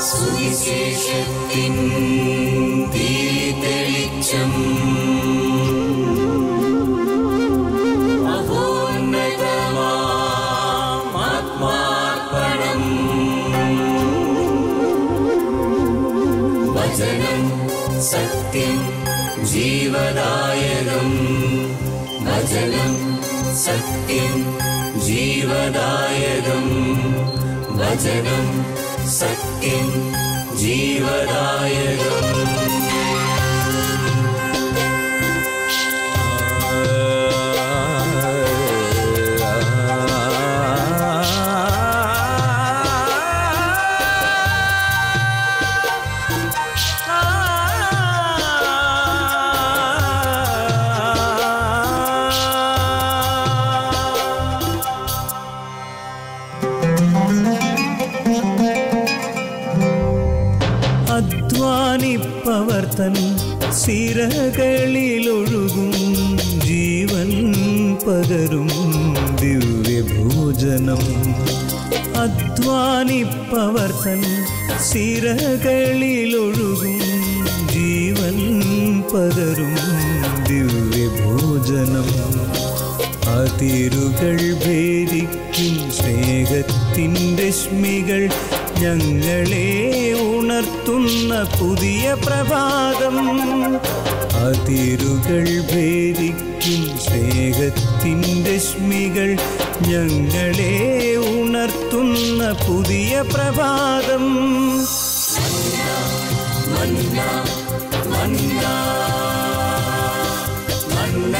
സുവിശേഷത്തിൻ ദീപ്തവെളിച്ചം മഹോന്നതമാം ആത്മാർപ്പണം വചനം സത്യം ജീവദായകം വചനം സത്യം ജീവദായകം വചനം സത്യം ജീവദായകം അധ്വാനിപ്പവർ തൻ സിരകളിലൊഴുകും ജീവൻ പകരും ദിവ്യഭോജനം. അധ്വാനിപ്പവർ തൻ സിരകളിലൊഴുകും ജീവൻ പകരും ദിവ്യഭോജനം. അതിരുകൾ ഭേദിക്കും സ്നേഹത്തിൻ രശ്മികൾ ഞങ്ങളെ ഉണർത്തുന്ന പുതിയ പ്രഭാതം. അതിരുകൾ ഭേദിക്കും സ്നേഹത്തിൻ രശ്മികൾ ഞങ്ങളെ ഉണർത്തുന്ന പുതിയ പ്രഭാതം. മന്ന മന്ന മന്ന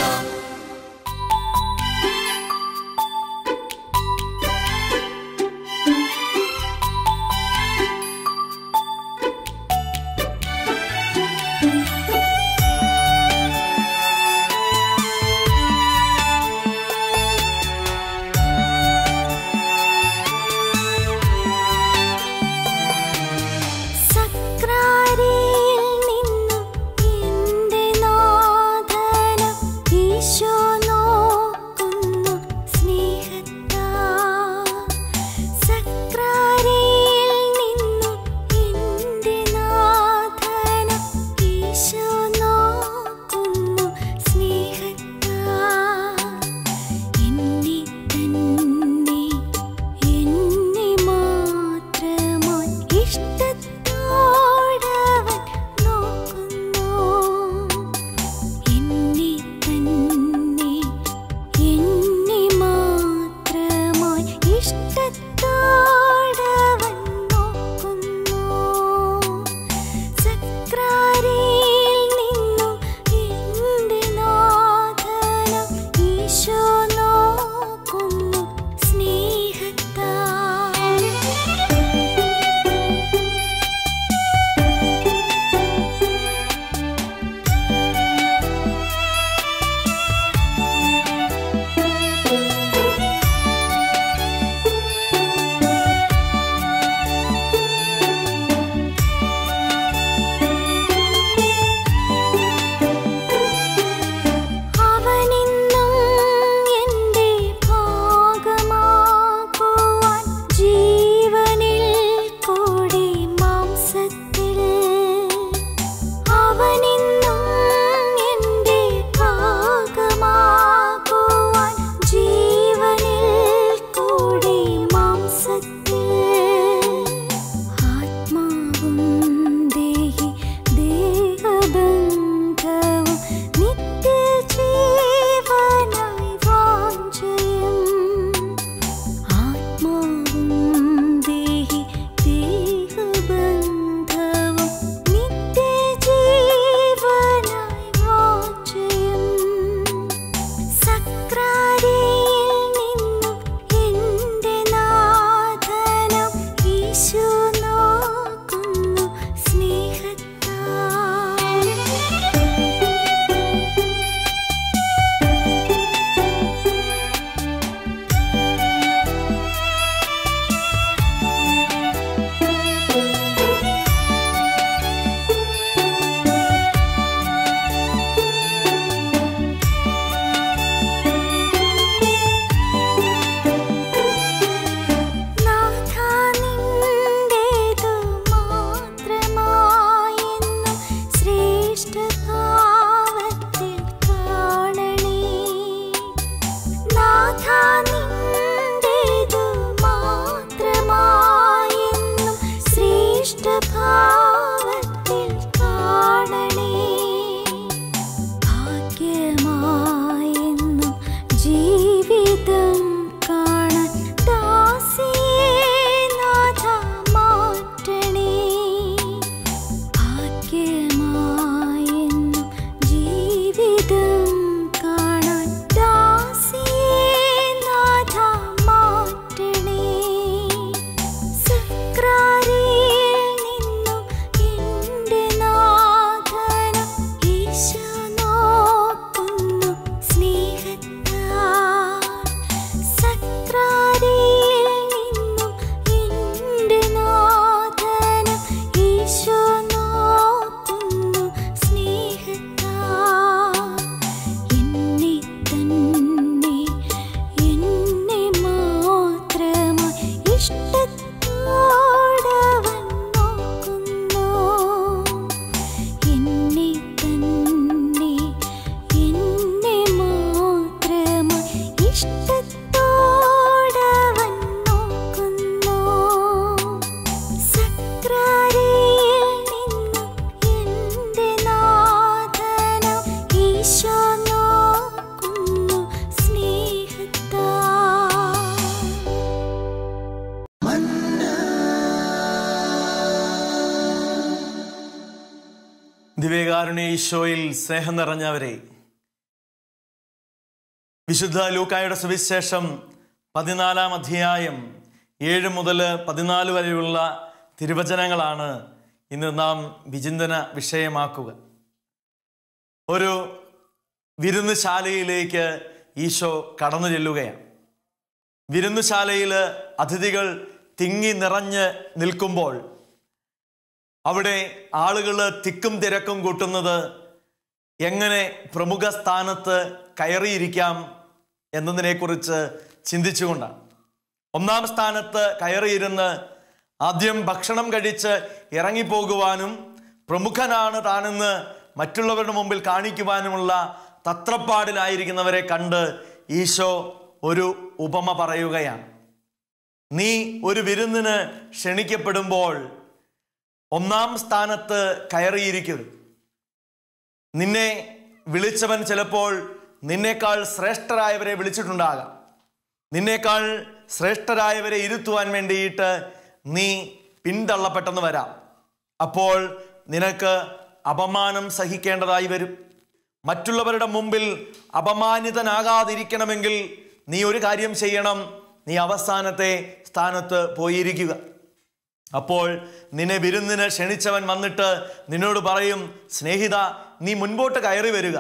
നിന്നും എന്റെ നാഥനം ദിവ്യകാരുണ്യ ഈശോയിൽ സ്നേഹം നിറഞ്ഞവരെ, വിശുദ്ധ ലൂക്കായുടെ സുവിശേഷം 14-ാം അധ്യായം 7 മുതൽ 14 വരെയുള്ള തിരുവചനങ്ങളാണ് ഇന്ന് നാം വിചിന്തന വിഷയമാക്കുക. ഒരു വിരുന്നുശാലയിലേക്ക് ഈശോ കടന്നു ചെല്ലുകയാണ്. വിരുന്നുശാലയിൽ അതിഥികൾ തിങ്ങി നിറഞ്ഞ് നിൽക്കുമ്പോൾ അവിടെ ആളുകൾ തിക്കും തിരക്കും കൂട്ടുന്നത് എങ്ങനെ പ്രമുഖ സ്ഥാനത്ത് കയറിയിരിക്കാം എന്നതിനെക്കുറിച്ച് ചിന്തിച്ചുകൊണ്ടാണ്. 1-ാം സ്ഥാനത്ത് കയറിയിരുന്ന് ആദ്യം ഭക്ഷണം കഴിച്ച് ഇറങ്ങിപ്പോകുവാനും പ്രമുഖനാണ് താനെന്ന് മറ്റുള്ളവരുടെ മുമ്പിൽ കാണിക്കുവാനുമുള്ള തത്രപ്പാടിലായിരിക്കുന്നവരെ കണ്ട് ഈശോ ഒരു ഉപമ പറയുകയാണ്. നീ ഒരു വിരുന്നിന് ക്ഷണിക്കപ്പെടുമ്പോൾ 1-ാം സ്ഥാനത്ത് കയറിയിരിക്കരുത്. നിന്നെ വിളിച്ചവൻ ചിലപ്പോൾ നിന്നേക്കാൾ ശ്രേഷ്ഠരായവരെ വിളിച്ചിട്ടുണ്ടാകാം. നിന്നേക്കാൾ ശ്രേഷ്ഠരായവരെ ഇരുത്തുവാൻ വേണ്ടിയിട്ട് നീ പിന്തള്ളപ്പെട്ടെന്ന് വരാം. അപ്പോൾ നിനക്ക് അപമാനം സഹിക്കേണ്ടതായി വരും. മറ്റുള്ളവരുടെ മുമ്പിൽ അപമാനിതനാകാതിരിക്കണമെങ്കിൽ നീ ഒരു കാര്യം ചെയ്യണം, നീ അവസാനത്തെ സ്ഥാനത്ത് പോയിരിക്കുക. അപ്പോൾ നിന്നെ വിരുന്നിന് ക്ഷണിച്ചവൻ വന്നിട്ട് നിന്നോട് പറയും, സ്നേഹിത, നീ മുൻപോട്ട് കയറി വരിക,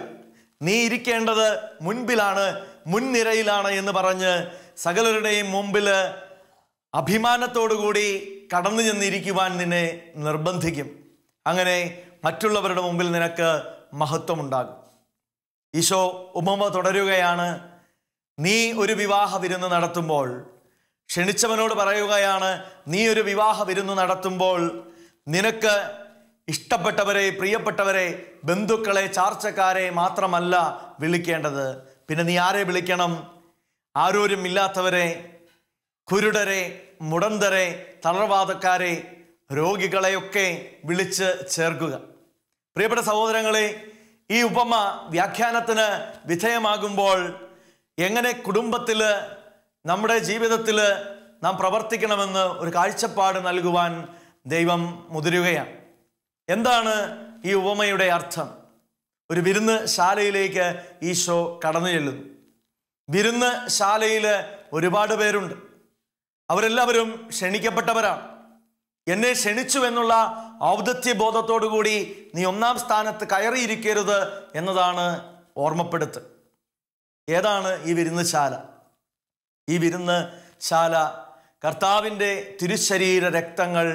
നീ ഇരിക്കേണ്ടത് മുൻപിലാണ്, മുൻനിരയിലാണ് എന്ന് പറഞ്ഞ് സകലരുടെയും മുമ്പിൽ അഭിമാനത്തോടുകൂടി കടന്നു ചെന്നിരിക്കുവാൻ നിന്നെ നിർബന്ധിക്കും. അങ്ങനെ മറ്റുള്ളവരുടെ മുമ്പിൽ നിനക്ക് മഹത്വമുണ്ടാകും. ഈശോ ഉപമ തുടരുകയാണ്. നീ ഒരു വിവാഹ വിരുന്ന് നടത്തുമ്പോൾ, ക്ഷണിച്ചവനോട് പറയുകയാണ്, നീ ഒരു വിവാഹ വിരുന്ന് നടത്തുമ്പോൾ നിനക്ക് ഇഷ്ടപ്പെട്ടവരെ, പ്രിയപ്പെട്ടവരെ, ബന്ധുക്കളെ, ചാർച്ചക്കാരെ മാത്രമല്ല വിളിക്കേണ്ടത്. പിന്നെ നീ ആരെ വിളിക്കണം? ആരോരും ഇല്ലാത്തവരെ, കുരുടരെ, മുടന്തരെ, തളർവാദക്കാരെ, രോഗികളെയൊക്കെ വിളിച്ച് ചേർക്കുക. പ്രിയപ്പെട്ട സഹോദരങ്ങളെ, ഈ ഉപമ വ്യാഖ്യാനത്തിന് വിധേയമാകുമ്പോൾ എങ്ങനെ കുടുംബത്തിൽ, നമ്മുടെ ജീവിതത്തിൽ നാം പ്രവർത്തിക്കണമെന്ന് ഒരു കാഴ്ചപ്പാട് നൽകുവാൻ ദൈവം മുതിരുകയാണ്. എന്താണ് ഈ ഉപമയുടെ അർത്ഥം? ഒരു വിരുന്ന് ശാലയിലേക്ക് ഈശോ കടന്നു ചെല്ലുന്നു. വിരുന്ന് ശാലയിൽ ഒരുപാട് പേരുണ്ട്. അവരെല്ലാവരും ക്ഷണിക്കപ്പെട്ടവരാണ്. എന്നെ ക്ഷണിച്ചു എന്നുള്ള ഔദത്യബോധത്തോടു കൂടി നീ 1-ാം സ്ഥാനത്ത് കയറിയിരിക്കരുത് എന്നതാണ് ഓർമ്മപ്പെടുത്ത്. ഏതാണ് ഈ വിരുന്നുശാല? ഈ വിരുന്നുശാല കർത്താവിൻ്റെ തിരുശരീര രക്തങ്ങൾ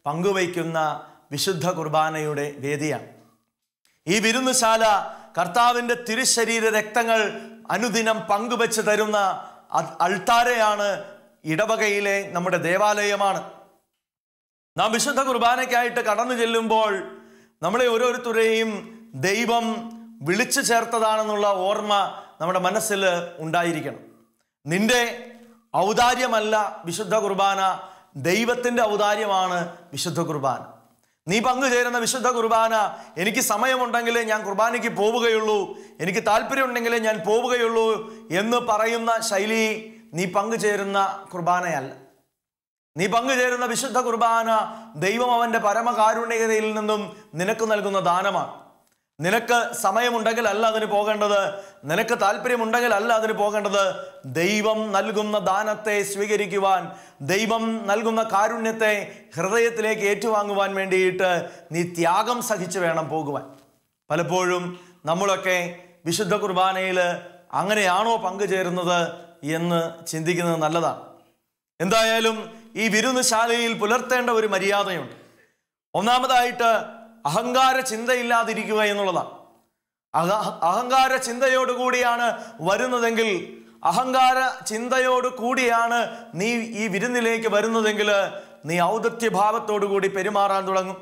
പങ്കുവയ്ക്കുന്ന വിശുദ്ധ കുർബാനയുടെ വേദിയാണ്. ഈ വിരുന്നുശാല കർത്താവിൻ്റെ തിരുശരീര രക്തങ്ങൾ അനുദിനം പങ്കുവെച്ച് തരുന്ന അൾത്താരയാണ്, ഇടവകയിലെ നമ്മുടെ ദേവാലയമാണ്. നാം വിശുദ്ധ കുർബാനയ്ക്കായിട്ട് കടന്നു ചെല്ലുമ്പോൾ നമ്മളെ ഓരോരുത്തരെയും ദൈവം വിളിച്ചു ചേർത്തതാണെന്നുള്ള ഓർമ്മ നമ്മുടെ മനസ്സിൽ ഉണ്ടായിരിക്കണം. നിന്റെ ഔദാര്യമല്ല വിശുദ്ധ കുർബാന, ദൈവത്തിൻ്റെ ഔദാര്യമാണ് വിശുദ്ധ കുർബാന. നീ പങ്കുചേരുന്ന വിശുദ്ധ കുർബാന, എനിക്ക് സമയമുണ്ടെങ്കിലേ ഞാൻ കുർബാനയ്ക്ക് പോവുകയുള്ളൂ, എനിക്ക് താല്പര്യമുണ്ടെങ്കിലേ ഞാൻ പോവുകയുള്ളൂ എന്ന് പറയുന്ന ശൈലി നീ പങ്കുചേരുന്ന കുർബാനയല്ല. നീ പങ്കുചേരുന്ന വിശുദ്ധ കുർബാന ദൈവം അവൻ്റെ പരമകാരുണ്യതയിൽ നിന്നും നിനക്ക് നൽകുന്ന ദാനമാണ്. നിനക്ക് സമയമുണ്ടെങ്കിൽ അല്ല അതിന് പോകേണ്ടത്, നിനക്ക് താല്പര്യമുണ്ടെങ്കിൽ അല്ല അതിന് പോകേണ്ടത്. ദൈവം നൽകുന്ന ദാനത്തെ സ്വീകരിക്കുവാൻ, ദൈവം നൽകുന്ന കാരുണ്യത്തെ ഹൃദയത്തിലേക്ക് ഏറ്റുവാങ്ങുവാൻ വേണ്ടിയിട്ട് നീ ത്യാഗം സഹിച്ച് വേണം പോകുവാൻ. പലപ്പോഴും നമ്മളൊക്കെ വിശുദ്ധ കുർബാനയിൽ അങ്ങനെയാണോ പങ്കുചേരുന്നത് എന്ന് ചിന്തിക്കുന്നത് നല്ലതാണ്. എന്തായാലും ഈ വിരുന്നുശാലയിൽ പുലർത്തേണ്ട ഒരു മര്യാദയുണ്ട്. ഒന്നാമതായിട്ട് അഹങ്കാര ചിന്തയില്ലാതിരിക്കുക എന്നുള്ളതാണ്. അഹങ്കാര ചിന്തയോടുകൂടിയാണ് വരുന്നതെങ്കിൽ, അഹങ്കാര ചിന്തയോട് കൂടിയാണ് നീ ഈ വിരുന്നിലേക്ക് വരുന്നതെങ്കിൽ നീ ഔദത്യഭാവത്തോടു കൂടി പെരുമാറാൻ തുടങ്ങും.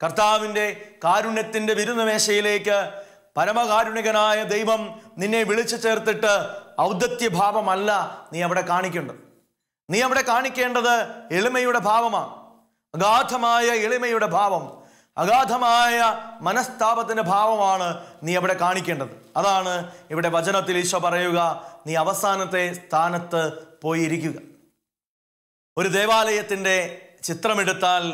കർത്താവിൻ്റെ കാരുണ്യത്തിൻ്റെ വിരുന്നുമേശയിലേക്ക് പരമകാരുണികനായ ദൈവം നിന്നെ വിളിച്ചു ചേർത്തിട്ട് ഔദത്യഭാവമല്ല നീ അവിടെ കാണിക്കേണ്ടത്. നീ അവിടെ കാണിക്കേണ്ടത് എളിമയുടെ ഭാവമാണ്. അഗാധമായ എളിമയുടെ ഭാവം, അഗാധമായ മനസ്താപത്തിൻ്റെ ഭാവമാണ് നീ അവിടെ കാണിക്കേണ്ടത്. അതാണ് ഇവിടെ വചനത്തിൽ ഈശോ പറയുക, നീ അവസാനത്തെ സ്ഥാനത്ത് പോയിരിക്കുക. ഒരു ദേവാലയത്തിൻ്റെ ചിത്രമെടുത്താൽ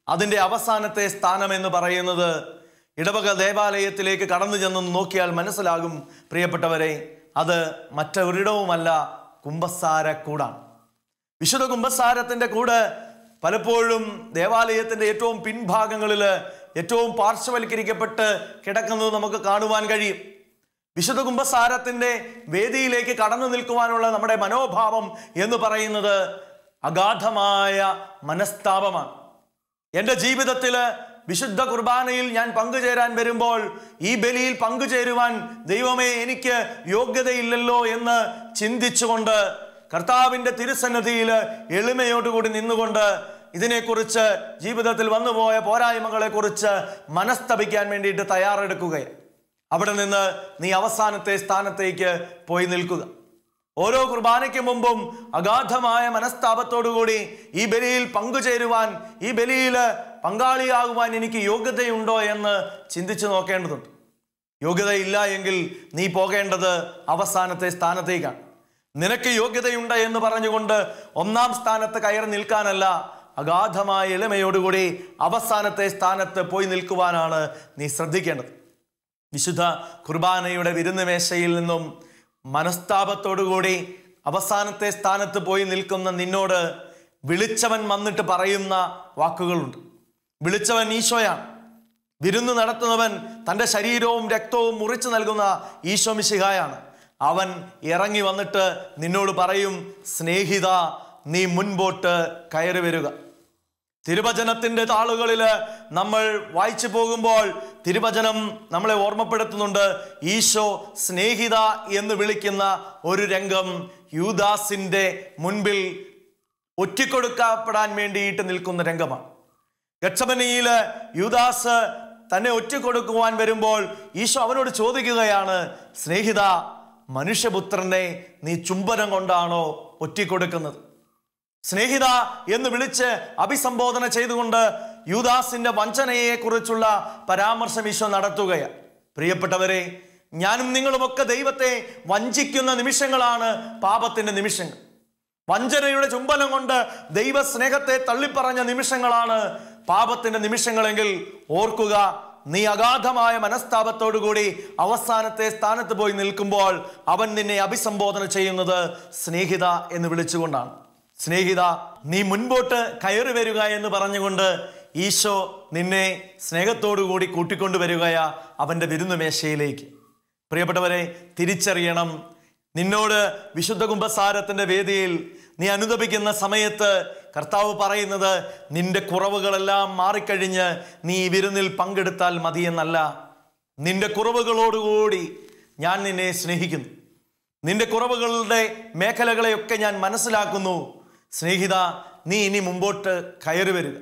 അതിൻ്റെ അവസാനത്തെ സ്ഥാനം എന്ന് പറയുന്നത് ഇടവക ദേവാലയത്തിലേക്ക് കടന്നു ചെന്നൊന്ന് നോക്കിയാൽ മനസ്സിലാകും പ്രിയപ്പെട്ടവരെ, അത് മറ്റൊരിടവുമല്ല, കുമ്പസാരക്കൂടാണ്. വിശുദ്ധ കുമ്പസാരത്തിൻ്റെ കൂട് പലപ്പോഴും ദേവാലയത്തിൻ്റെ ഏറ്റവും പിൻഭാഗങ്ങളിൽ ഏറ്റവും പാർശ്വവൽക്കരിക്കപ്പെട്ട് കിടക്കുന്നത് നമുക്ക് കാണുവാൻ കഴിയും. വിശുദ്ധ കുമ്പസാരത്തിൻ്റെ വേദിയിലേക്ക് കടന്നു നിൽക്കുവാനുള്ള നമ്മുടെ മനോഭാവം എന്ന് പറയുന്നത് അഗാധമായ മനസ്താപമാണ്. എൻ്റെ ജീവിതത്തിൽ വിശുദ്ധ കുർബാനയിൽ ഞാൻ പങ്കുചേരാൻ വരുമ്പോൾ ഈ ബലിയിൽ പങ്കുചേരുവാൻ ദൈവമേ എനിക്ക് യോഗ്യതയില്ലല്ലോ എന്ന് ചിന്തിച്ചുകൊണ്ട് കർത്താവിൻ്റെ തിരുസന്നിധിയിൽ എളിമയോടുകൂടി നിന്നുകൊണ്ട് ഇതിനെക്കുറിച്ച് ജീവിതത്തിൽ വന്നുപോയ പോരായ്മകളെക്കുറിച്ച് മനസ്തപിക്കാൻ വേണ്ടിയിട്ട് തയ്യാറെടുക്കുകയാണ്. അവിടെ നിന്ന് നീ അവസാനത്തെ സ്ഥാനത്തേക്ക് പോയി നിൽക്കുക. ഓരോ കുർബാനയ്ക്ക് മുമ്പും അഗാധമായ മനസ്താപത്തോടുകൂടി ഈ ബലിയിൽ പങ്കുചേരുവാൻ, ഈ ബലിയിൽ പങ്കാളിയാകുവാൻ എനിക്ക് യോഗ്യതയുണ്ടോ എന്ന് ചിന്തിച്ചു നോക്കേണ്ടതുണ്ട്. യോഗ്യതയില്ല എങ്കിൽ നീ പോകേണ്ടത് അവസാനത്തെ സ്ഥാനത്തേക്കാണ്. നിനക്ക് യോഗ്യതയുണ്ട് എന്ന് പറഞ്ഞുകൊണ്ട് ഒന്നാം സ്ഥാനത്ത് കയറി നിൽക്കാനല്ല, അഗാധമായ എളിമയോടുകൂടി അവസാനത്തെ സ്ഥാനത്ത് പോയി നിൽക്കുവാനാണ് നീ ശ്രദ്ധിക്കേണ്ടത്. വിശുദ്ധ കുർബാനയുടെ വിരുന്നുമേശയിൽ നിന്നും മനസ്താപത്തോടുകൂടി അവസാനത്തെ സ്ഥാനത്ത് പോയി നിൽക്കുന്ന നിന്നോട് വിളിച്ചവൻ വന്നിട്ട് പറയുന്ന വാക്കുകളുണ്ട്. വിളിച്ചവൻ ഈശോയാണ്. വിരുന്ന് നടത്തുന്നവൻ തൻ്റെ ശരീരവും രക്തവും മുറിച്ചു നൽകുന്ന ഈശോ മിശിഹായാണ്. അവൻ ഇറങ്ങി വന്നിട്ട് നിന്നോട് പറയും, സ്നേഹിത, നീ മുൻപോട്ട് കയറി വരിക. തിരുവചനത്തിൻ്റെ താളുകളിൽ നമ്മൾ വായിച്ചു പോകുമ്പോൾ തിരുവചനം നമ്മളെ ഓർമ്മപ്പെടുത്തുന്നുണ്ട്, ഈശോ സ്നേഹിത എന്ന് വിളിക്കുന്ന ഒരു രംഗം യൂദാസിൻ്റെ മുൻപിൽ ഒറ്റിക്കൊടുക്കപ്പെടാൻ വേണ്ടിയിട്ട് നിൽക്കുന്ന രംഗമാണ്. ഗത്സമനിയിൽ യൂദാസ് തന്നെ ഒറ്റിക്കൊടുക്കുവാൻ വരുമ്പോൾ ഈശോ അവനോട് ചോദിക്കുകയാണ്, സ്നേഹിത, മനുഷ്യപുത്രനെ നീ ചുംബനം കൊണ്ടാണോ ഒറ്റിക്കൊടുക്കുന്നത്? സ്നേഹിത എന്ന് വിളിച്ച് അഭിസംബോധന ചെയ്തുകൊണ്ട് യൂദാസിന്റെ വഞ്ചനയെക്കുറിച്ചുള്ള പരാമർശം ഈശോ നടത്തുകയാണ്. പ്രിയപ്പെട്ടവരെ, ഞാനും നിങ്ങളുമൊക്കെ ദൈവത്തെ വഞ്ചിക്കുന്ന നിമിഷങ്ങളാണ് പാപത്തിന്റെ നിമിഷങ്ങൾ. വഞ്ചനയുടെ ചുംബനം കൊണ്ട് ദൈവസ്നേഹത്തെ തള്ളിപ്പറഞ്ഞ നിമിഷങ്ങളാണ് പാപത്തിന്റെ നിമിഷങ്ങളെങ്കിൽ ഓർക്കുക, നീ അഗാധമായ മനസ്താപത്തോടുകൂടി അവസാനത്തെ സ്ഥാനത്ത് പോയി നിൽക്കുമ്പോൾ അവൻ നിന്നെ അഭിസംബോധന ചെയ്യുന്നത് സ്നേഹിത എന്ന് വിളിച്ചുകൊണ്ടാണ്. സ്നേഹിത, നീ മുൻപോട്ട് കയറി വരിക എന്ന് പറഞ്ഞുകൊണ്ട് ഈശോ നിന്നെ സ്നേഹത്തോടുകൂടി കൂട്ടിക്കൊണ്ടുവരികയാ അവൻ്റെ വിരുന്നുമേശയിലേക്ക്. പ്രിയപ്പെട്ടവരെ, തിരിച്ചറിയണം, നിന്നോട് വിശുദ്ധ കുമ്പസാരത്തിൻ്റെ വേദിയിൽ നീ അനുതപിക്കുന്ന സമയത്ത് കർത്താവ് പറയുന്നത് നിന്റെ കുറവുകളെല്ലാം മാറിക്കഴിഞ്ഞ് നീ ഈ വിരുന്നിൽ പങ്കെടുത്താൽ മതിയെന്നല്ല. നിന്റെ കുറവുകളോടുകൂടി ഞാൻ നിന്നെ സ്നേഹിക്കുന്നു. നിന്റെ കുറവുകളുടെ മേഖലകളെയൊക്കെ ഞാൻ മനസ്സിലാക്കുന്നു. സ്നേഹിത, നീ ഇനി മുമ്പോട്ട് കയറി വരിക.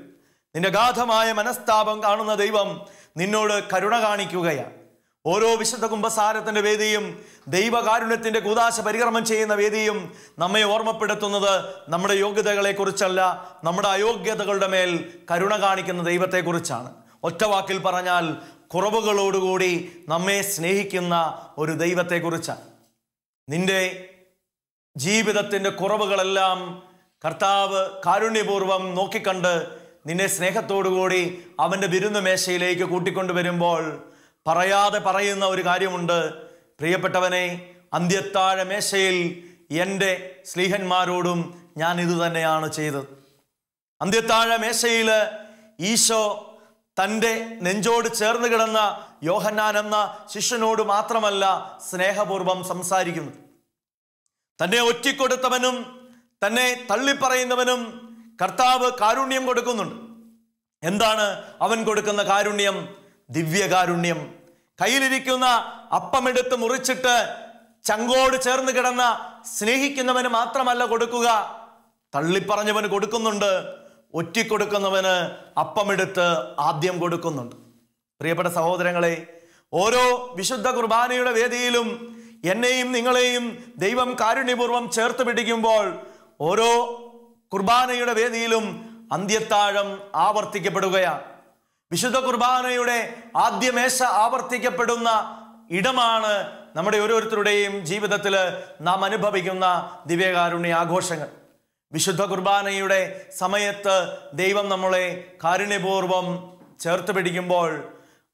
നിന്റെ ഗാധമായ മനസ്താപം കാണുന്ന ദൈവം നിന്നോട് കരുണ കാണിക്കുകയാണ്. ഓരോ വിശുദ്ധ കുമ്പസാരത്തിൻ്റെ വേദിയും ദൈവകാരുണ്യത്തിൻ്റെ കൂദാശ പരിക്രമം ചെയ്യുന്ന വേദിയും നമ്മെ ഓർമ്മപ്പെടുത്തുന്നത് നമ്മുടെ യോഗ്യതകളെക്കുറിച്ചല്ല, നമ്മുടെ അയോഗ്യതകളുടെ മേൽ കരുണ കാണിക്കുന്ന ദൈവത്തെക്കുറിച്ചാണ്. ഒറ്റ വാക്കിൽ പറഞ്ഞാൽ കുറവുകളോടുകൂടി നമ്മെ സ്നേഹിക്കുന്ന ഒരു ദൈവത്തെക്കുറിച്ചാണ്. നിന്റെ ജീവിതത്തിൻ്റെ കുറവുകളെല്ലാം കർത്താവ് കാരുണ്യപൂർവ്വം നോക്കിക്കണ്ട് നിന്നെ സ്നേഹത്തോടുകൂടി അവൻ്റെ വിരുന്നുമേശയിലേക്ക് കൂട്ടിക്കൊണ്ടുവരുമ്പോൾ പറയാതെ പറയുന്ന ഒരു കാര്യമുണ്ട്. പ്രിയപ്പെട്ടവനെ, അന്ത്യത്താഴ മേശയിൽ എൻ്റെ സ്ലീഹന്മാരോടും ഞാൻ ഇത് തന്നെയാണ് ചെയ്തത്. അന്ത്യത്താഴ മേശയിൽ ഈശോ തൻ്റെ നെഞ്ചോട് ചേർന്ന് കിടന്ന യോഹന്നാൻ എന്ന ശിഷ്യനോട് മാത്രമല്ല സ്നേഹപൂർവ്വം സംസാരിക്കുന്നത്. തന്നെ ഒറ്റിക്കൊടുത്തവനും തന്നെ തള്ളിപ്പറയുന്നവനും കർത്താവ് കാരുണ്യം കൊടുക്കുന്നുണ്ട്. എന്താണ് അവൻ കൊടുക്കുന്ന കാരുണ്യം? ദിവ്യകാരുണ്യം. കയ്യിലിരിക്കുന്ന അപ്പമെടുത്ത് മുറിച്ചിട്ട് ചങ്കോട് ചേർന്ന് കിടന്ന സ്നേഹിക്കുന്നവന് മാത്രമല്ല കൊടുക്കുക, തള്ളിപ്പറഞ്ഞവന് കൊടുക്കുന്നുണ്ട്. ഒറ്റിക്കൊടുക്കുന്നവന് അപ്പമെടുത്ത് ആദ്യം കൊടുക്കുന്നുണ്ട്. പ്രിയപ്പെട്ട സഹോദരങ്ങളെ, ഓരോ വിശുദ്ധ കുർബാനയുടെ വേദിയിലും എന്നെയും നിങ്ങളെയും ദൈവം കാരുണ്യപൂർവ്വം ചേർത്ത് പിടിക്കുമ്പോൾ ഓരോ കുർബാനയുടെ വേദിയിലും അന്ത്യത്താഴം ആവർത്തിക്കപ്പെടുകയാണ്. വിശുദ്ധ കുർബാനയുടെ ആദ്യമേശ ആവർത്തിക്കപ്പെടുന്ന ഇടമാണ് നമ്മുടെ ഓരോരുത്തരുടെയും ജീവിതത്തിൽ നാം അനുഭവിക്കുന്ന ദിവ്യകാരുണ്യ ആഘോഷങ്ങൾ. വിശുദ്ധ കുർബാനയുടെ സമയത്ത് ദൈവം നമ്മളെ കാരുണ്യപൂർവ്വം ചേർത്ത് പിടിക്കുമ്പോൾ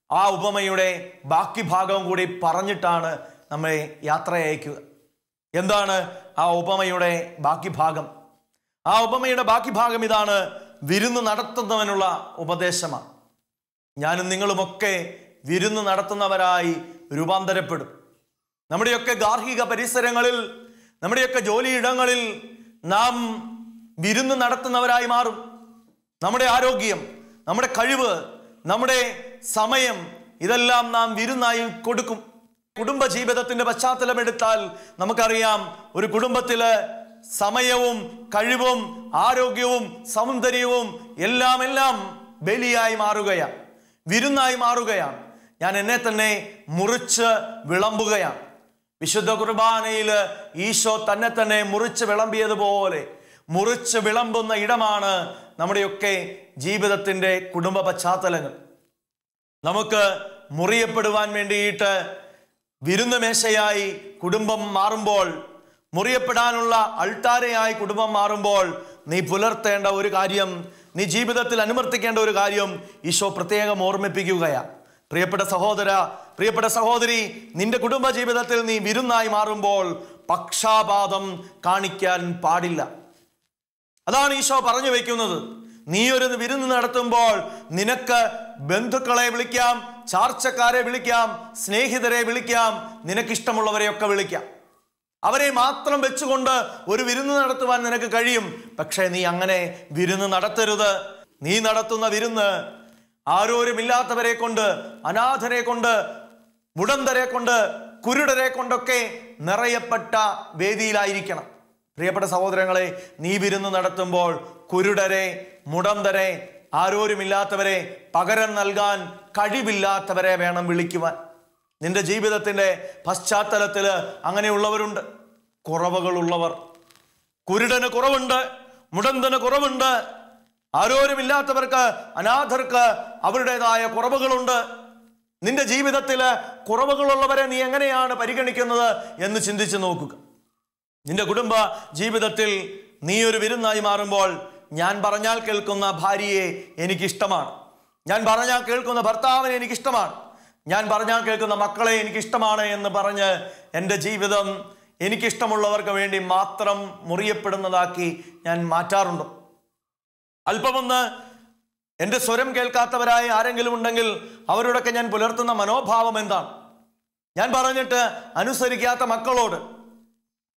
ആ ഉപമയുടെ ബാക്കി ഭാഗവും കൂടി പറഞ്ഞിട്ടാണ് നമ്മെ യാത്ര അയക്കുക. എന്താണ് ആ ഉപമയുടെ ബാക്കി ഭാഗം? ആ ഉപമയുടെ ബാക്കി ഭാഗം ഇതാണ്: വിരുന്ന് നടത്തുന്നവനുള്ള ഉപദേശമാണ്. ഞാനും നിങ്ങളുമൊക്കെ വിരുന്ന് നടത്തുന്നവരായി രൂപാന്തരപ്പെടും. നമ്മുടെയൊക്കെ ഗാർഹിക പരിസരങ്ങളിൽ, നമ്മുടെയൊക്കെ ജോലിയിടങ്ങളിൽ നാം വിരുന്ന് നടത്തുന്നവരായി മാറും. നമ്മുടെ ആരോഗ്യം, നമ്മുടെ കഴിവ്, നമ്മുടെ സമയം ഇതെല്ലാം നാം വിരുന്നായി കൊടുക്കും. കുടുംബ ജീവിതത്തിന്റെ പശ്ചാത്തലം എടുത്താൽ നമുക്കറിയാം, ഒരു കുടുംബത്തില് സമയവും കഴിവും ആരോഗ്യവും സൗന്ദര്യവും എല്ലാം ബലിയായി മാറുകയാണ്, വിരുന്നായി മാറുകയാണ്. ഞാൻ എന്നെ തന്നെ മുറിച്ച് വിളമ്പുകയാണ്. വിശുദ്ധ കുർബാനയിൽ ഈശോ തന്നെ തന്നെ മുറിച്ച് വിളമ്പിയതുപോലെ മുറിച്ച് വിളമ്പുന്ന ഇടമാണ് നമ്മുടെയൊക്കെ ജീവിതത്തിൻ്റെ കുടുംബ പശ്ചാത്തലങ്ങൾ. നമുക്ക് മുറിയപ്പെടുവാൻ വേണ്ടിയിട്ട് വിരുന്ന് മേശയായി കുടുംബം മാറുമ്പോൾ, മുറിയപ്പെടാനുള്ള അൾത്താരയായി കുടുംബം മാറുമ്പോൾ നീ പുലർത്തേണ്ട ഒരു കാര്യം, നീ ജീവിതത്തിൽ അനുവർത്തിക്കേണ്ട ഒരു കാര്യം ഈശോ പ്രത്യേകം ഓർമ്മിപ്പിക്കുകയാണ്. പ്രിയപ്പെട്ട സഹോദര, പ്രിയപ്പെട്ട സഹോദരി, നിന്റെ കുടുംബ ജീവിതത്തിൽ നീ വിരുന്നായി മാറുമ്പോൾ പക്ഷാപാതം കാണിക്കാൻ പാടില്ല. അതാണ് ഈശോ പറഞ്ഞു വെക്കുന്നത്. നീ ഒരു വിരുന്ന് നടത്തുമ്പോൾ നിനക്ക് ബന്ധുക്കളെ വിളിക്കാം, ചാർച്ചക്കാരെ വിളിക്കാം, സ്നേഹിതരെ വിളിക്കാം, നിനക്കിഷ്ടമുള്ളവരെയൊക്കെ വിളിക്കാം. അവരെ മാത്രം വെച്ചുകൊണ്ട് ഒരു വിരുന്ന് നടത്തുവാൻ നിനക്ക് കഴിയും. പക്ഷേ നീ അങ്ങനെ വിരുന്ന് നടത്തരുത്. നീ നടത്തുന്ന വിരുന്ന് ആരോരുമില്ലാത്തവരെ കൊണ്ട്, അനാഥരെ കൊണ്ട്, മുടന്തരെ കൊണ്ട്, കുരുടരെ കൊണ്ടൊക്കെ നിറയപ്പെട്ട വേദിയിലായിരിക്കണം. പ്രിയപ്പെട്ട സഹോദരങ്ങളെ, നീ വിരുന്ന് നടത്തുമ്പോൾ കുരുടരെ, മുടന്തരെ, ആരോരുമില്ലാത്തവരെ, പകരം നൽകാൻ കഴിവില്ലാത്തവരെ വേണം വിളിക്കുവാൻ. നിന്റെ ജീവിതത്തിൻ്റെ പശ്ചാത്തലത്തിൽ അങ്ങനെയുള്ളവരുണ്ട്, കുറവുകളുള്ളവർ. കുരുടന് കുറവുണ്ട്, മുടന്തന് കുറവുണ്ട്, ആരോരുമില്ലാത്തവർക്ക്, അനാഥർക്ക് അവരുടേതായ കുറവുകളുണ്ട്. നിന്റെ ജീവിതത്തിൽ കുറവുകളുള്ളവരെ നീ എങ്ങനെയാണ് പരിഗണിക്കുന്നത് എന്ന് ചിന്തിച്ച് നോക്കുക. നിന്റെ കുടുംബ ജീവിതത്തിൽ നീ ഒരു വിരുന്നായി മാറുമ്പോൾ, ഞാൻ പറഞ്ഞാൽ കേൾക്കുന്ന ഭാര്യയെ എനിക്കിഷ്ടമാണ്, ഞാൻ പറഞ്ഞാൽ കേൾക്കുന്ന ഭർത്താവിനെ എനിക്കിഷ്ടമാണ്, ഞാൻ പറഞ്ഞാൽ കേൾക്കുന്ന മക്കളെ എനിക്കിഷ്ടമാണ് എന്ന് പറഞ്ഞ് എൻ്റെ ജീവിതം എനിക്കിഷ്ടമുള്ളവർക്ക് വേണ്ടി മാത്രം മുറിയപ്പെടുന്നതാക്കി ഞാൻ മാറ്റാറുണ്ട്. അല്പമൊന്ന് എൻ്റെ സ്വരം കേൾക്കാത്തവരായ ആരെങ്കിലും ഉണ്ടെങ്കിൽ അവരോടൊക്കെ ഞാൻ പുലർത്തുന്ന മനോഭാവം എന്താണ്? ഞാൻ പറഞ്ഞിട്ട് അനുസരിക്കാത്ത മക്കളോട്,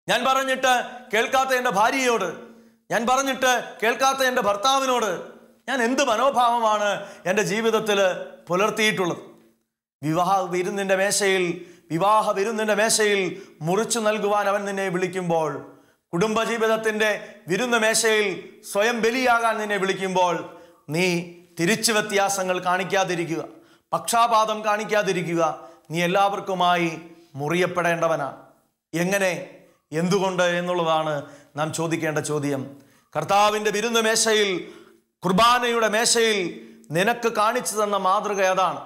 ഞാൻ പറഞ്ഞിട്ട് കേൾക്കാത്ത എൻ്റെ ഭാര്യയോട്, ഞാൻ പറഞ്ഞിട്ട് കേൾക്കാത്ത എൻ്റെ ഭർത്താവിനോട് ഞാൻ എന്ത് മനോഭാവമാണ് എൻ്റെ ജീവിതത്തിൽ പുലർത്തിയിട്ടുള്ളത്? വിവാഹ വിരുന്നിൻ്റെ മേശയിൽ മുറിച്ചു നൽകുവാൻ അവൻ നിന്നെ വിളിക്കുമ്പോൾ, കുടുംബജീവിതത്തിൻ്റെ വിരുന്ന് മേശയിൽ സ്വയം ബലിയാകാൻ നിന്നെ വിളിക്കുമ്പോൾ നീ തിരിച്ചു വ്യത്യാസങ്ങൾ കാണിക്കാതിരിക്കുക, പക്ഷാപാതം കാണിക്കാതിരിക്കുക. നീ എല്ലാവർക്കുമായി മുറിയപ്പെടേണ്ടവനാണ്. എങ്ങനെ, എന്തുകൊണ്ട് എന്നുള്ളതാണ് നാം ചോദിക്കേണ്ട ചോദ്യം. കർത്താവിൻ്റെ വിരുന്ന് മേശയിൽ, കുർബാനയുടെ മേശയിൽ നിനക്ക് കാണിച്ചു തന്ന മാതൃക അതാണ്.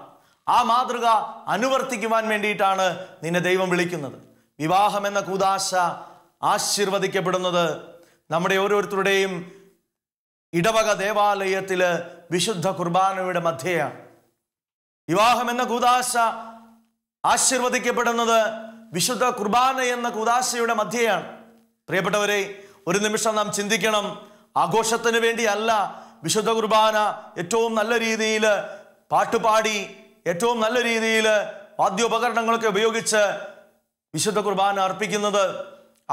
ആ മാതൃക അനുവർത്തിക്കുവാൻ വേണ്ടിയിട്ടാണ് നിന്നെ ദൈവം വിളിക്കുന്നത്. വിവാഹം എന്ന കൂദാശ ആശീർവദിക്കപ്പെടുന്നത് നമ്മുടെ ഓരോരുത്തരുടെയും ഇടവക ദേവാലയത്തില് വിശുദ്ധ കുർബാനയുടെ മധ്യയാണ്. വിവാഹം എന്ന കൂദാശ ആശീർവദിക്കപ്പെടുന്നത് വിശുദ്ധ കുർബാന എന്ന കൂദാശയുടെ മധ്യയാണ്. പ്രിയപ്പെട്ടവരെ, ഒരു നിമിഷം നാം ചിന്തിക്കണം. ആഘോഷത്തിന് വേണ്ടിയല്ല വിശുദ്ധ കുർബാന ഏറ്റവും നല്ല രീതിയിൽ പാട്ടുപാടി, ഏറ്റവും നല്ല രീതിയിൽ വാദ്യോപകരണങ്ങളൊക്കെ ഉപയോഗിച്ച് വിശുദ്ധ കുർബാന അർപ്പിക്കുന്നത്.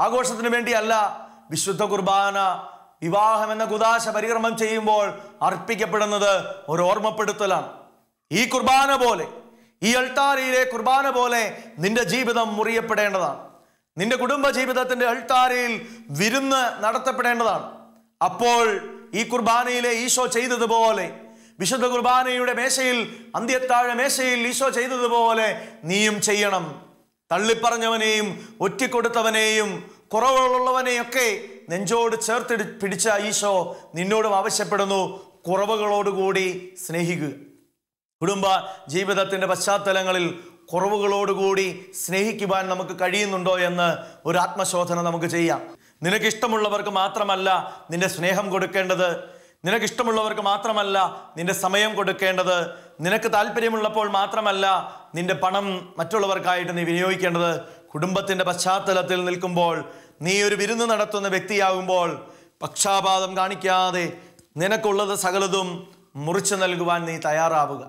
ആഘോഷത്തിന് വേണ്ടിയല്ല വിശുദ്ധ കുർബാന വിവാഹം എന്ന കൂദാശ പരിക്രമം ചെയ്യുമ്പോൾ അർപ്പിക്കപ്പെടുന്നത് ഒരു ഓർമ്മപ്പെടുത്തലാണ്. ഈ കുർബാന പോലെ, ഈ അൾത്താരയിലെ കുർബാന പോലെ നിന്റെ ജീവിതം മുറിയപ്പെടേണ്ടതാണ്. നിന്റെ കുടുംബ ജീവിതത്തിന്റെ അൾത്താരയിൽ വിരുന്ന് നടത്തപ്പെടേണ്ടതാണ്. അപ്പോൾ ഈ കുർബാനയിലെ ഈശോ ചെയ്തതുപോലെ, വിശുദ്ധ കുർബാനയുടെ മേശയിൽ, അന്ത്യത്താഴ മേശയിൽ ഈശോ ചെയ്തതുപോലെ നീയും ചെയ്യണം. തള്ളിപ്പറഞ്ഞവനെയും ഒറ്റിക്കൊടുത്തവനെയും കുറവുകളുള്ളവനെയൊക്കെ നെഞ്ചോട് ചേർത്ത് പിടിച്ച ഈശോ നിന്നോടും ആവശ്യപ്പെടുന്നു, കുറവുകളോടുകൂടി സ്നേഹിക്കുക. കുടുംബ ജീവിതത്തിൻ്റെ പശ്ചാത്തലങ്ങളിൽ കുറവുകളോടുകൂടി സ്നേഹിക്കുവാൻ നമുക്ക് കഴിയുന്നുണ്ടോ എന്ന് ഒരു ആത്മശോധന നമുക്ക് ചെയ്യാം. നിനക്കിഷ്ടമുള്ളവർക്ക് മാത്രമല്ല നിന്റെ സ്നേഹം കൊടുക്കേണ്ടത്, നിനക്കിഷ്ടമുള്ളവർക്ക് മാത്രമല്ല നിന്റെ സമയം കൊടുക്കേണ്ടത്, നിനക്ക് താല്പര്യമുള്ളപ്പോൾ മാത്രമല്ല നിന്റെ പണം മറ്റുള്ളവർക്കായിട്ട് നീ വിനിയോഗിക്കേണ്ടത്. കുടുംബത്തിൻ്റെ പശ്ചാത്തലത്തിൽ നിൽക്കുമ്പോൾ, നീ ഒരു വിരുന്ന് നടത്തുന്ന വ്യക്തിയാകുമ്പോൾ പക്ഷാപാതം കാണിക്കാതെ നിനക്കുള്ളത് സകലതും മുറിച്ചു നൽകുവാൻ നീ തയ്യാറാവുക.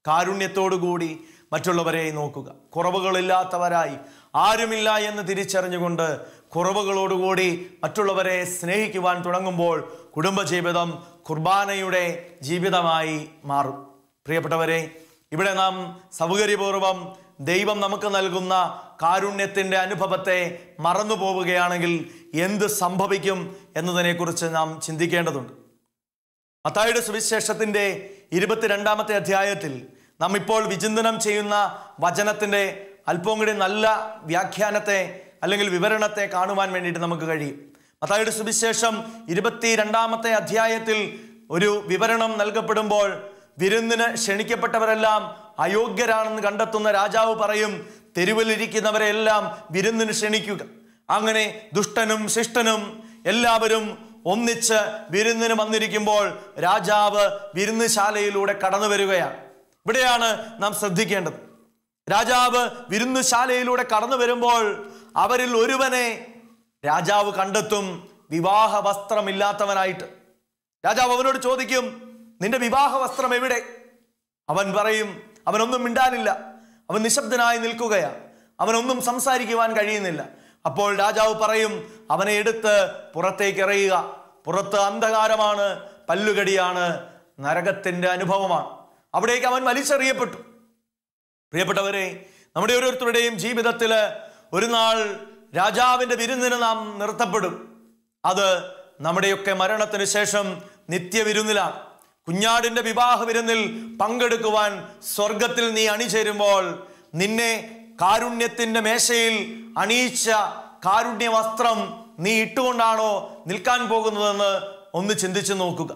കാരുണ്യത്തോടുകൂടി മറ്റുള്ളവരെ നോക്കുക. കുറവുകളില്ലാത്തവരായി ആരുമില്ല എന്ന് തിരിച്ചറിഞ്ഞുകൊണ്ട് കുറവുകളോടുകൂടി മറ്റുള്ളവരെ സ്നേഹിക്കുവാൻ തുടങ്ങുമ്പോൾ കുടുംബജീവിതം കുർബാനയുടെ ജീവിതമായി മാറും. പ്രിയപ്പെട്ടവരെ, ഇവിടെ നാം സൗകര്യപൂർവം ദൈവം നമുക്ക് നൽകുന്ന കാരുണ്യത്തിൻ്റെ അനുഭവത്തെ മറന്നു പോവുകയാണെങ്കിൽ എന്ത് സംഭവിക്കും എന്നതിനെക്കുറിച്ച് നാം ചിന്തിക്കേണ്ടതുണ്ട്. മത്തായിയുടെ സുവിശേഷത്തിൻ്റെ 22-ാമത്തെ അധ്യായത്തിൽ നാം ഇപ്പോൾ വിചിന്തനം ചെയ്യുന്ന വചനത്തിൻ്റെ അല്പം കൂടി നല്ല വ്യാഖ്യാനത്തെ അല്ലെങ്കിൽ വിവരണത്തെ കാണുവാൻ വേണ്ടിയിട്ട് നമുക്ക് കഴിയും. മത്തായിയുടെ സുവിശേഷം 22-ാമത്തെ അധ്യായത്തിൽ ഒരു വിവരണം നൽകപ്പെടുമ്പോൾ വിരുന്നിന് ക്ഷണിക്കപ്പെട്ടവരെല്ലാം അയോഗ്യരാണെന്ന് കണ്ടെത്തുന്ന രാജാവ് പറയും, തെരുവിലിരിക്കുന്നവരെല്ലാം വിരുന്നിന് ക്ഷണിക്കുക. അങ്ങനെ ദുഷ്ടനും ശിഷ്ടനും എല്ലാവരും ഒന്നിച്ച് വിരുന്നിന് വന്നിരിക്കുമ്പോൾ രാജാവ് വിരുന്നുശാലയിലൂടെ കടന്നു വരികയാണ്. ഇവിടെയാണ് നാം ശ്രദ്ധിക്കേണ്ടത്. രാജാവ് വിരുന്നുശാലയിലൂടെ കടന്നു വരുമ്പോൾ അവരിൽ ഒരുവനെ രാജാവ് കണ്ടെത്തും വിവാഹ വസ്ത്രമില്ലാത്തവനായിട്ട്. രാജാവ് അവനോട് ചോദിക്കും, നിന്റെ വിവാഹ വസ്ത്രം എവിടെ? അവൻ പറയും, അവനൊന്നും മിണ്ടാനില്ല, അവൻ നിശബ്ദനായി നിൽക്കുകയാണ്, അവനൊന്നും സംസാരിക്കുവാൻ കഴിയുന്നില്ല. അപ്പോൾ രാജാവ് പറയും, അവനെ എടുത്ത് പുറത്തേക്ക് എറിയുക. പുറത്ത് അന്ധകാരമാണ്, പല്ലുകടിയാണ്, നരകത്തിൻ്റെ അനുഭവമാണ്. അവിടേക്ക് അവൻ വലിച്ചെറിയപ്പെട്ടു. പ്രിയപ്പെട്ടവരെ, നമ്മുടെ ഓരോരുത്തരുടെയും ജീവിതത്തിൽ ഒരു നാൾ രാജാവിൻ്റെ വിരുന്നിന് നാം നിർത്തപ്പെടും. അത് നമ്മുടെയൊക്കെ മരണത്തിന് ശേഷം നിത്യവിരുന്നിലാണ്. കുഞ്ഞാടിൻ്റെ വിവാഹ വിരുന്നിൽ പങ്കെടുക്കുവാൻ സ്വർഗത്തിൽ നീ അണിചേരുമ്പോൾ നിന്നെ കാരുണ്യത്തിൻ്റെ മേശയിൽ അണിയിച്ച കാരുണ്യ വസ്ത്രം നീ ഇട്ടുകൊണ്ടാണോ നിൽക്കാൻ പോകുന്നതെന്ന് ഒന്ന് ചിന്തിച്ചു നോക്കുക.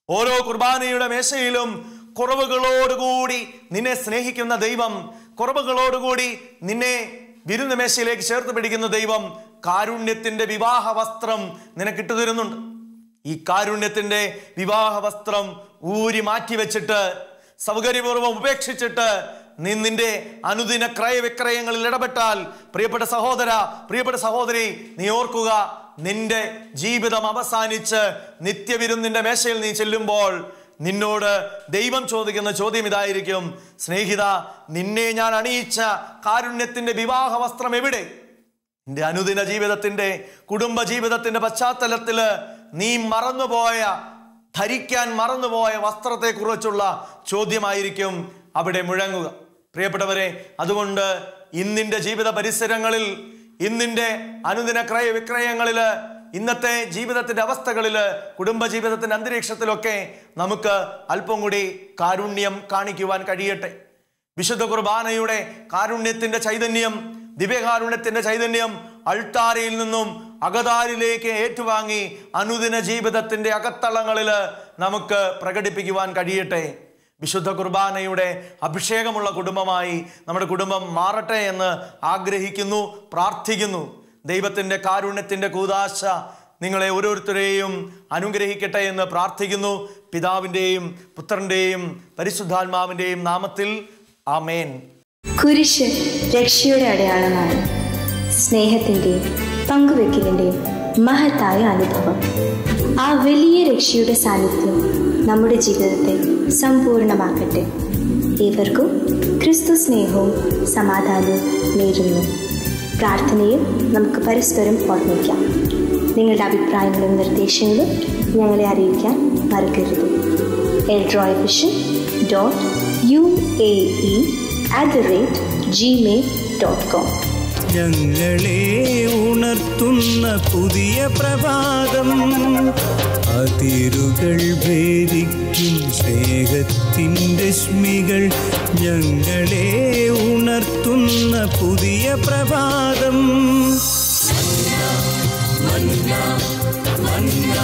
ഓരോ കുർബാനയുടെ മേശയിലും കുറവുകളോടുകൂടി നിന്നെ സ്നേഹിക്കുന്ന ദൈവം, കുറവുകളോടുകൂടി നിന്നെ വിരുന്ന് മേശയിലേക്ക് ചേർത്ത് പിടിക്കുന്ന ദൈവം കാരുണ്യത്തിൻ്റെ വിവാഹ വസ്ത്രം നിനക്കിട്ടു തരുന്നുണ്ട്. ഈ കാരുണ്യത്തിൻ്റെ വിവാഹ വസ്ത്രം ഊരി മാറ്റി വെച്ചിട്ട് സൗകര്യപൂർവ്വം ഉപേക്ഷിച്ചിട്ട് നീ നിന്റെ അനുദിന ക്രയവിക്രയങ്ങളിൽ ഇടപെട്ടാൽ, പ്രിയപ്പെട്ട സഹോദര, പ്രിയപ്പെട്ട സഹോദരി, നീ ഓർക്കുക, നിന്റെ ജീവിതം അവസാനിച്ച് നിത്യവിരുന്നിന്റെ മേശയിൽ നീ ചെല്ലുമ്പോൾ നിന്നോട് ദൈവം ചോദിക്കുന്ന ചോദ്യം ഇതായിരിക്കും, സ്നേഹിത, നിന്നെ ഞാൻ അണിയിച്ച കാരുണ്യത്തിന്റെ വിവാഹ വസ്ത്രം എവിടെ? നിന്റെ അനുദിന ജീവിതത്തിന്റെ, കുടുംബ ജീവിതത്തിന്റെ പശ്ചാത്തലത്തിൽ നീ മറന്നുപോയ, ധരിക്കാൻ മറന്നുപോയ വസ്ത്രത്തെക്കുറിച്ചുള്ള ചോദ്യമായിരിക്കും അവിടെ മുഴങ്ങുക. പ്രിയപ്പെട്ടവരെ, അതുകൊണ്ട് ഇന്നിന്റെ ജീവിത പരിസരങ്ങളിൽ, ഇന്നിന്റെ അനുദിന ക്രയവിക്രയങ്ങളിൽ, ഇന്നത്തെ ജീവിതത്തിന്റെ അവസ്ഥകളിൽ, കുടുംബജീവിതത്തിന്റെ അന്തരീക്ഷത്തിലൊക്കെ നമുക്ക് അല്പം കൂടി കാരുണ്യം കാണിക്കുവാൻ കഴിയട്ടെ. വിശുദ്ധ കുർബാനയുടെ കാരുണ്യത്തിന്റെ ചൈതന്യം, ദിവ്യകാരുണ്യത്തിന്റെ ചൈതന്യം അൾത്താരയിൽ നിന്നും അകതാരിലേക്ക് ഏറ്റുവാങ്ങി അനുദിന ജീവിതത്തിന്റെ അകത്തളങ്ങളിൽ നമുക്ക് പ്രകടിപ്പിക്കുവാൻ കഴിയട്ടെ. വിശുദ്ധ കുർബാനയുടെ അഭിഷേകമുള്ള കുടുംബമായി നമ്മുടെ കുടുംബം മാറട്ടെ എന്ന് ആഗ്രഹിക്കുന്നു, പ്രാർത്ഥിക്കുന്നു. ദൈവത്തിൻ്റെ കാരുണ്യത്തിൻ്റെ കൂദാശ നിങ്ങളെ ഓരോരുത്തരെയും അനുഗ്രഹിക്കട്ടെ എന്ന് പ്രാർത്ഥിക്കുന്നു. പിതാവിൻ്റെയും പുത്രൻ്റെയും പരിശുദ്ധാത്മാവിൻ്റെയും നാമത്തിൽ ആമേൻ. കുരിശ് രക്ഷയുടെ അടയാളമാണ്. സ്നേഹത്തിൻ്റെയും പങ്കുവെക്കലിൻ്റെയും മഹത്തായ അനുഭവം. ആ വലിയ രക്ഷയുടെ സാന്നിധ്യം നമ്മുടെ ജീവിതത്തെ സമ്പൂർണ്ണമാക്കട്ടെ. ഏവർക്കും ക്രിസ്തു സ്നേഹവും സമാധാനവും നേരുന്നു. പ്രാർത്ഥനയിൽ നമുക്ക് പരസ്പരം ഓർമ്മിക്കാം. നിങ്ങളുടെ അഭിപ്രായങ്ങളും നിർദ്ദേശങ്ങളും ഞങ്ങളെ അറിയിക്കാൻ മറക്കരുത്. eldroyvision.uae@gmail.com. ഞങ്ങളെ ഉണർത്തുന്ന പുതിയ പ്രഭാതം, അതിരുകൾ ഭേദിക്കും സ്നേഹത്തിൻ്റെ രശ്മികൾ. ഞങ്ങളെ ഉണർത്തുന്ന പുതിയ പ്രഭാതം. മന്ന മന്ന